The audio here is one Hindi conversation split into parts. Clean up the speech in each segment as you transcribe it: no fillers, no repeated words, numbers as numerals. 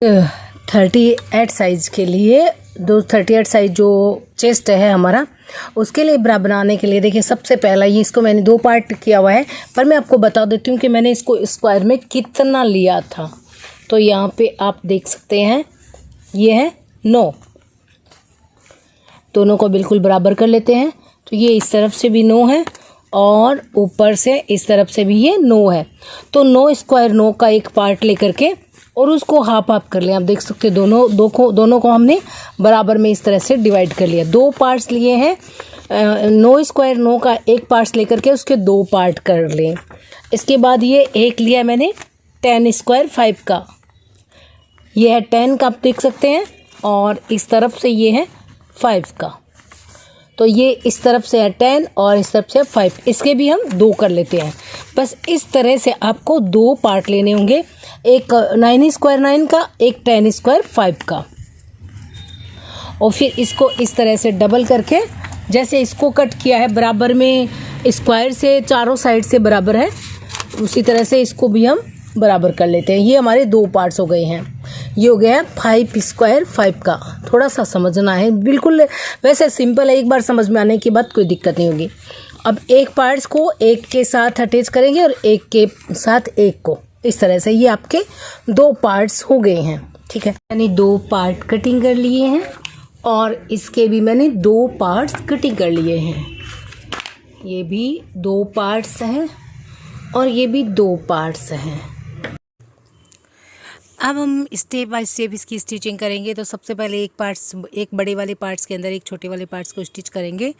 38 साइज़ के लिए 38 साइज़ जो चेस्ट है हमारा, उसके लिए ब्रा बनाने के लिए देखिए सबसे पहला ये इसको मैंने 2 पार्ट किया हुआ है, पर मैं आपको बता देती हूँ कि मैंने इसको स्क्वायर में कितना लिया था। तो यहाँ पे आप देख सकते हैं ये है 9, दोनों को बिल्कुल बराबर कर लेते हैं। तो ये इस तरफ से भी 9 है और ऊपर से इस तरफ से भी ये 9 है। तो 9 स्क्वायर 9 का एक पार्ट लेकर के और उसको हाफ हाफ कर लिया। आप देख सकते हैं दोनों को हमने बराबर में इस तरह से डिवाइड कर लिया। 2 पार्ट्स लिए हैं, 9 स्क्वायर 9 का एक पार्ट्स लेकर के उसके 2 पार्ट कर लें। इसके बाद ये एक लिया मैंने 10 स्क्वायर 5 का, ये है 10 का आप देख सकते हैं, और इस तरफ से ये है 5 का। तो ये इस तरफ से है 10 और इस तरफ से 5, इसके भी हम 2 कर लेते हैं। बस इस तरह से आपको 2 पार्ट लेने होंगे, एक 9 स्क्वायर 9 का, एक 10 स्क्वायर 5 का। और फिर इसको इस तरह से डबल करके, जैसे इसको कट किया है बराबर में स्क्वायर से चारों साइड से बराबर है, उसी तरह से इसको भी हम बराबर कर लेते हैं। ये हमारे 2 पार्ट्स हो गए हैं। ये हो गया 5 स्क्वायर 5 का। थोड़ा सा समझना है, बिल्कुल वैसे सिंपल है, एक बार समझ में आने के बाद कोई दिक्कत नहीं होगी। अब एक पार्ट्स को एक के साथ अटैच करेंगे और एक के साथ एक को, इस तरह से ये आपके 2 पार्ट्स हो गए हैं। ठीक है, मैंने 2 पार्ट कटिंग कर लिए हैं और इसके भी मैंने 2 पार्ट्स कटिंग कर लिए हैं। ये भी 2 पार्ट्स हैं और ये भी 2 पार्ट्स हैं। अब हम स्टेप बाय स्टेप इसकी स्टिचिंग करेंगे। तो सबसे पहले एक बड़े वाले पार्ट्स के अंदर एक छोटे वाले पार्ट्स को स्टिच करेंगे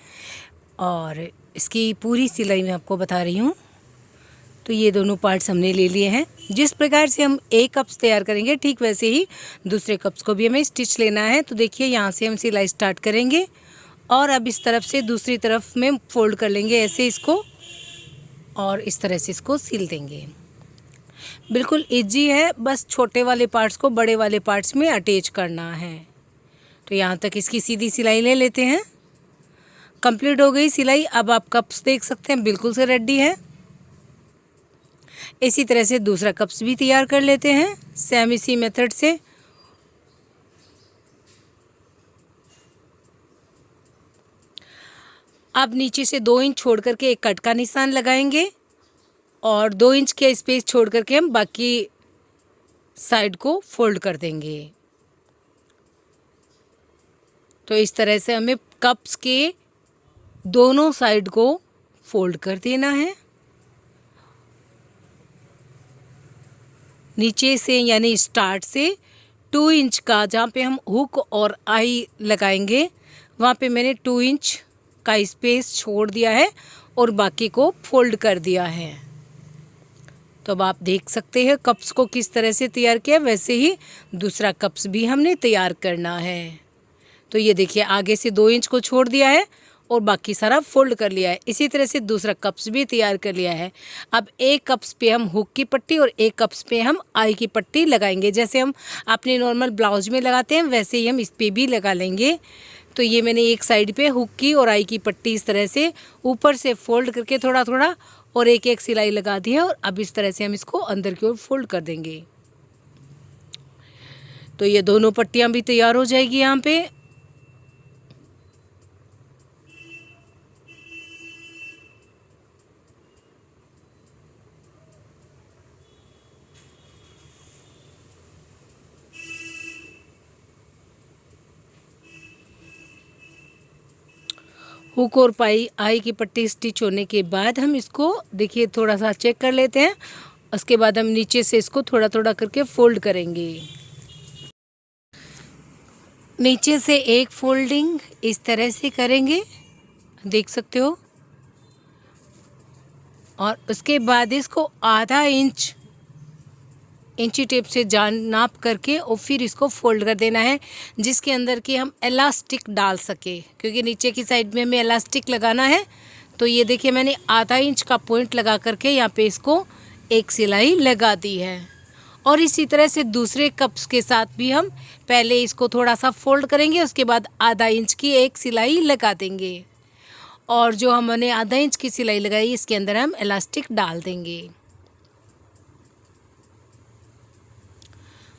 और इसकी पूरी सिलाई मैं आपको बता रही हूँ। तो ये दोनों पार्ट्स हमने ले लिए हैं। जिस प्रकार से हम एक कप्स तैयार करेंगे ठीक वैसे ही दूसरे कप्स को भी हमें स्टिच लेना है। तो देखिए यहाँ से हम सिलाई स्टार्ट करेंगे और अब इस तरफ से दूसरी तरफ में फोल्ड कर लेंगे ऐसे इसको, और इस तरह से इसको सिल देंगे। बिल्कुल इजी है, बस छोटे वाले पार्ट्स को बड़े वाले पार्ट्स में अटैच करना है। तो यहाँ तक इसकी सीधी सिलाई ले लेते हैं। कंप्लीट हो गई सिलाई। अब आप कप्स देख सकते हैं बिल्कुल से रेडी है। इसी तरह से दूसरा कप्स भी तैयार कर लेते हैं सेम इसी मेथड से। अब नीचे से 2 इंच छोड़ करके एक कट का निशान लगाएंगे और 2 इंच के स्पेस छोड़ करके हम बाकी साइड को फोल्ड कर देंगे। तो इस तरह से हमें कप्स के दोनों साइड को फोल्ड कर देना है। नीचे से यानी स्टार्ट से 2 इंच का, जहाँ पे हम हुक और आई लगाएंगे वहाँ पे मैंने 2 इंच का स्पेस छोड़ दिया है और बाकी को फोल्ड कर दिया है। तो अब आप देख सकते हैं कप्स को किस तरह से तैयार किया, वैसे ही दूसरा कप्स भी हमने तैयार करना है। तो ये देखिए आगे से 2 इंच को छोड़ दिया है और बाकी सारा फोल्ड कर लिया है। इसी तरह से दूसरा कप्स भी तैयार कर लिया है। अब एक कप्स पे हम हुक की पट्टी और एक कप्स पे हम आई की पट्टी लगाएंगे। जैसे हम अपने नॉर्मल ब्लाउज में लगाते हैं वैसे ही हम इस पे भी लगा लेंगे। तो ये मैंने एक साइड पे हुक की और आई की पट्टी इस तरह से ऊपर से फोल्ड करके थोड़ा थोड़ा और एक एक सिलाई लगा दी है। और अब इस तरह से हम इसको अंदर की ओर फोल्ड कर देंगे। तो ये दोनों पट्टियाँ भी तैयार हो जाएगी। यहाँ पे हुक और आई की पट्टी स्टिच होने के बाद हम इसको देखिए थोड़ा सा चेक कर लेते हैं। उसके बाद हम नीचे से इसको थोड़ा थोड़ा करके फोल्ड करेंगे। नीचे से एक फोल्डिंग इस तरह से करेंगे, देख सकते हो, और उसके बाद इसको आधा इंच इंची टेप से नाप करके और फिर इसको फोल्ड कर देना है, जिसके अंदर कि हम इलास्टिक डाल सके, क्योंकि नीचे की साइड में हमें इलास्टिक लगाना है। तो ये देखिए मैंने आधा इंच का पॉइंट लगा करके यहाँ पे इसको एक सिलाई लगा दी है। और इसी तरह से दूसरे कप्स के साथ भी हम पहले इसको थोड़ा सा फोल्ड करेंगे, उसके बाद आधा इंच की एक सिलाई लगा देंगे और जो हमने आधा इंच की सिलाई लगाई इसके अंदर हम इलास्टिक डाल देंगे।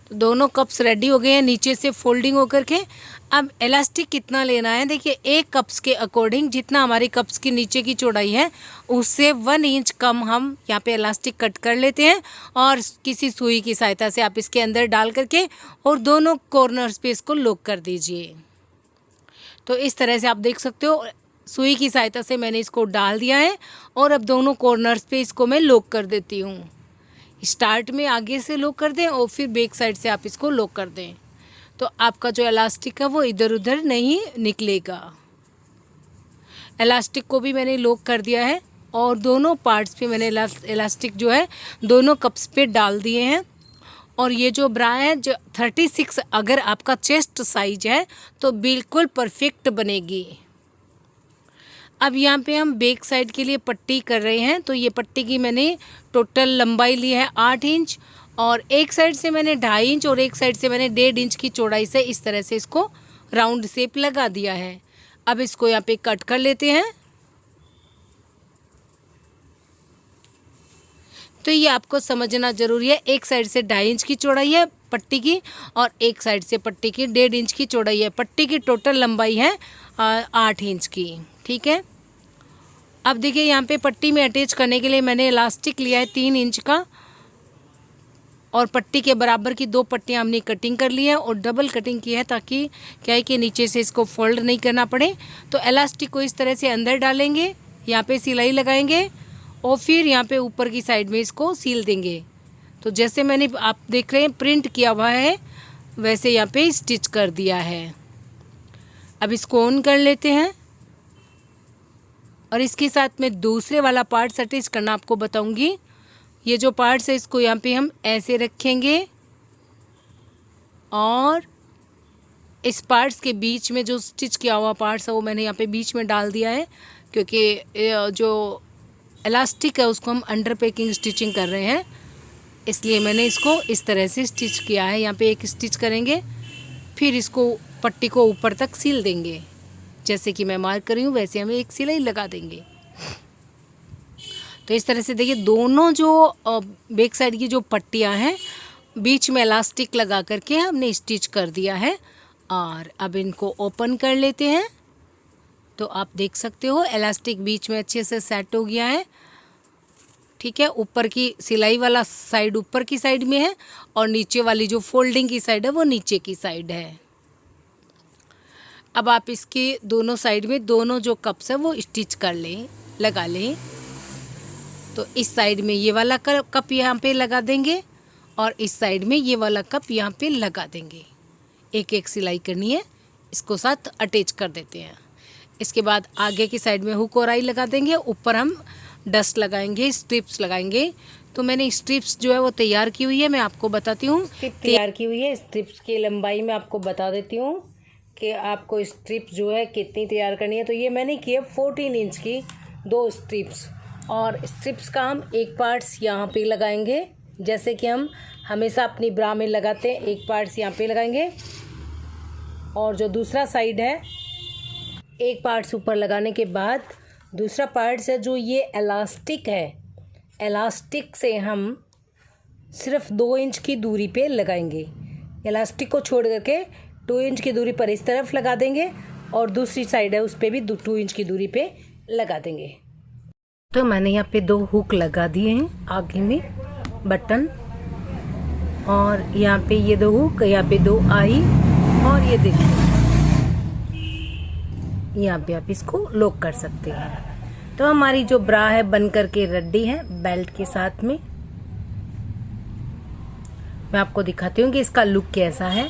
तो दोनों कप्स रेडी हो गए हैं नीचे से फोल्डिंग होकर के। अब इलास्टिक कितना लेना है, देखिए एक कप्स के अकॉर्डिंग जितना हमारी कप्स की नीचे की चौड़ाई है उससे 1 इंच कम हम यहाँ पे इलास्टिक कट कर लेते हैं और किसी सुई की सहायता से आप इसके अंदर डाल करके और दोनों कॉर्नर्स पे इसको लॉक कर दीजिए। तो इस तरह से आप देख सकते हो सुई की सहायता से मैंने इसको डाल दिया है और अब दोनों कॉर्नर्स पे इसको मैं लॉक कर देती हूँ। स्टार्ट में आगे से लॉक कर दें और फिर बैक साइड से आप इसको लॉक कर दें, तो आपका जो इलास्टिक है वो इधर उधर नहीं निकलेगा। इलास्टिक को भी मैंने लॉक कर दिया है और दोनों पार्ट्स पे मैंने इलास्टिक जो है दोनों कप्स पे डाल दिए हैं। और ये जो ब्रा है जो 36 अगर आपका चेस्ट साइज है तो बिल्कुल परफेक्ट बनेगी। अब यहाँ पे हम बैक साइड के लिए पट्टी कर रहे हैं, तो ये पट्टी की मैंने टोटल लंबाई ली है 8 इंच और एक साइड से मैंने 2.5 इंच और एक साइड से मैंने 1.5 इंच की चौड़ाई से इस तरह से इसको राउंड शेप लगा दिया है। अब इसको यहाँ पे कट कर लेते हैं। तो ये आपको समझना ज़रूरी है, एक साइड से 2.5 इंच की चौड़ाई है पट्टी की और एक साइड से पट्टी की 1.5 इंच की चौड़ाई है। पट्टी की टोटल लंबाई है 8 इंच की, ठीक है। अब देखिए यहाँ पे पट्टी में अटैच करने के लिए मैंने इलास्टिक लिया है 3 इंच का और पट्टी के बराबर की 2 पट्टियाँ हमने कटिंग कर ली है और डबल कटिंग की है ताकि क्या है कि नीचे से इसको फोल्ड नहीं करना पड़े। तो इलास्टिक को इस तरह से अंदर डालेंगे, यहाँ पे सिलाई लगाएंगे और फिर यहाँ पे ऊपर की साइड में इसको सील देंगे। तो जैसे मैंने आप देख रहे हैं प्रिंट किया हुआ है वैसे यहाँ पे स्टिच कर दिया है। अब इसको ऑन कर लेते हैं और इसके साथ में दूसरे वाला पार्ट अटैच करना आपको बताऊंगी। ये जो पार्ट्स है इसको यहाँ पे हम ऐसे रखेंगे और इस पार्ट्स के बीच में जो स्टिच किया हुआ पार्ट्स है वो मैंने यहाँ पे बीच में डाल दिया है क्योंकि जो इलास्टिक है उसको हम अंडर पैकिंग स्टिचिंग कर रहे हैं, इसलिए मैंने इसको इस तरह से स्टिच किया है। यहाँ पे एक स्टिच करेंगे फिर इसको पट्टी को ऊपर तक सील देंगे, जैसे कि मैं मार्क कर रही हूँ वैसे हमें एक सिलाई लगा देंगे। तो इस तरह से देखिए दोनों जो बैक साइड की जो पट्टियाँ हैं बीच में इलास्टिक लगा करके हमने स्टिच कर दिया है। और अब इनको ओपन कर लेते हैं तो आप देख सकते हो इलास्टिक बीच में अच्छे से सेट हो गया है, ठीक है। ऊपर की सिलाई वाला साइड ऊपर की साइड में है और नीचे वाली जो फोल्डिंग की साइड है वो नीचे की साइड है। अब आप इसके दोनों साइड में दोनों जो कप्स है वो स्टिच कर लें, लगा लें। तो इस साइड में ये वाला कप यहाँ पे लगा देंगे और इस साइड में ये वाला कप यहाँ पे लगा देंगे। एक एक सिलाई करनी है, इसको साथ अटैच कर देते हैं। इसके बाद आगे की साइड में हुक और आई लगा देंगे, ऊपर हम डस्ट लगाएंगे, स्ट्रिप्स लगाएंगे। तो मैंने स्ट्रिप्स जो है वो तैयार की हुई है, मैं आपको बताती हूँ तैयार की हुई है। स्ट्रिप्स की लंबाई मैं आपको बता देती हूँ कि आपको स्ट्रिप्स जो है कितनी तैयार करनी है। तो ये मैंने की है 14 इंच की 2 स्ट्रिप्स और स्ट्रिप्स का हम एक पार्ट्स यहाँ पे लगाएंगे जैसे कि हम हमेशा अपनी ब्रा में लगाते हैं। एक पार्ट्स यहाँ पे लगाएंगे और जो दूसरा साइड है एक पार्ट्स ऊपर लगाने के बाद दूसरा पार्ट्स है जो ये इलास्टिक है, इलास्टिक से हम सिर्फ 2 इंच की दूरी पे लगाएंगे। इलास्टिक को छोड़ करके 2 इंच की दूरी पर इस तरफ लगा देंगे और दूसरी साइड है उस पर भी 2 इंच की दूरी पे लगा देंगे। तो मैंने यहाँ पे 2 हुक लगा दिए हैं आगे में बटन और यहाँ पे ये 2 हुक, यहाँ पे 2 आई और ये देखिए यहाँ पे आप इसको लॉक कर सकते हैं। तो हमारी जो ब्रा है बन करके रेडी है बेल्ट के साथ में। मैं आपको दिखाती हूँ कि इसका लुक कैसा है।